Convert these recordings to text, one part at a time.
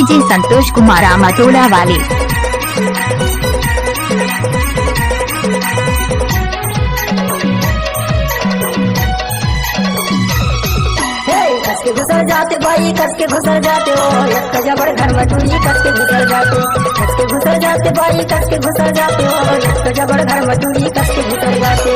DJ Santosh Kumar आमातोड़ा वाले। कस के घुसर जाते भाई कस के घुसर जाते हो एक जबर घर में टूरी कस के घुसर जाते। कस के घुसर जाते भाई कस के घुसर जाते हो एक जबर घर में टूरी कस के घुसर जाते।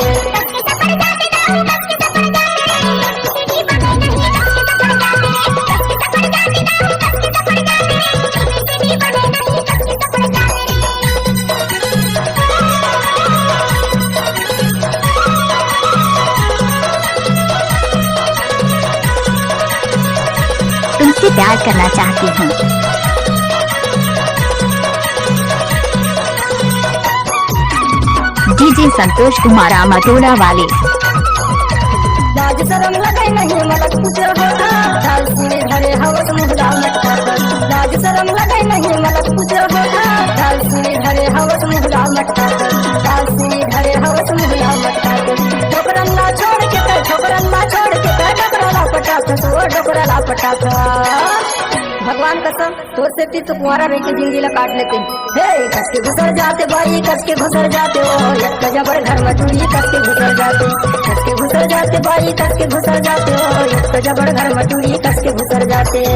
तुमसे प्यार करना चाहती हूँ। डीजे संतोष कुमार आमातोड़ा वाले। लाज शरम लगे नहीं मलक कुछ होगा ढाल सुने धरे हवस मुहला मटका कर। लाज शरम लगे नहीं मलक कुछ होगा ढाल सुने धरे हवस मुहला मटका कर। ढाल सुने धरे हवस मुहला मटका कर। ठोकरन ना छोड़ के कर ठोकरन ना छोड़ के कर डोकरा पटाख सो डोकरा पटाख। भगवान कसम तोर से तो कुंवारा रह के जिंदगी ला काट लेते। हे कस के घुसर जाते भाई कस के घुसर जाते हो एक जबर घर में टूरी कस के घुसर जाते। कस के घुसर जाते भाई कस के घुसर जाते हो एक जबर घर में टूरी कस के घुसर जाते।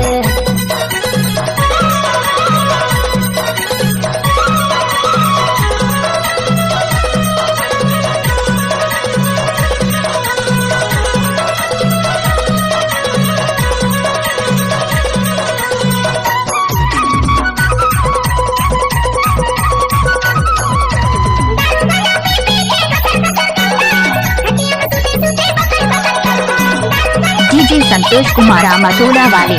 डीजे संतोष कुमार आमातोड़ा वाले।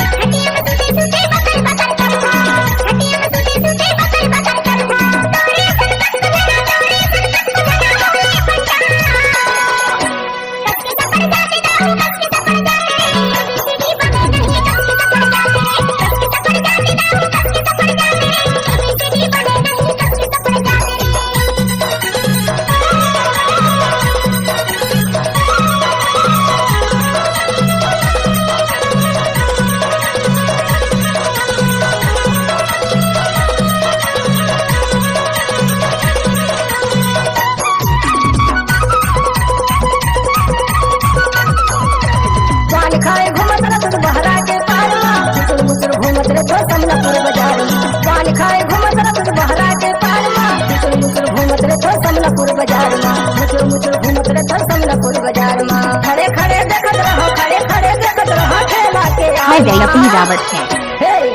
खाए घूमत रह बहरा के पार मुचुर मुचुर घूमत रह तो समलापुर बाजार। पान खाए घूमत रह बहरा के पार मुचुर मुचुर घूमत रह तो समलापुर बाजार। मुचुर मुचुर घूमत रह तो समलापुर बाजार। खड़े खड़े देखत रहो खड़े खड़े देखत रहो ठेला के मैं अपनी रावत है।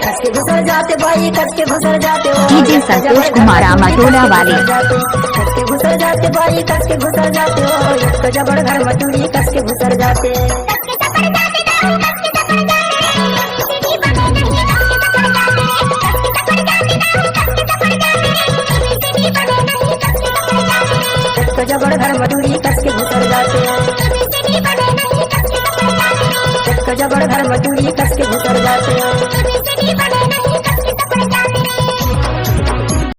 कस के घुसर जाते भाई कस के घुसर जाते हो डीजे संतोष कुमार आमातोड़ा वाले। कस के घुसर जाते भाई कस के घुसर जाते हो एक जबर घर में टूरी कस के घुसर जाते। जबर घर मटूरी कस के घुसर जाते। जबर घर मटूरी कस के घुसर जाते।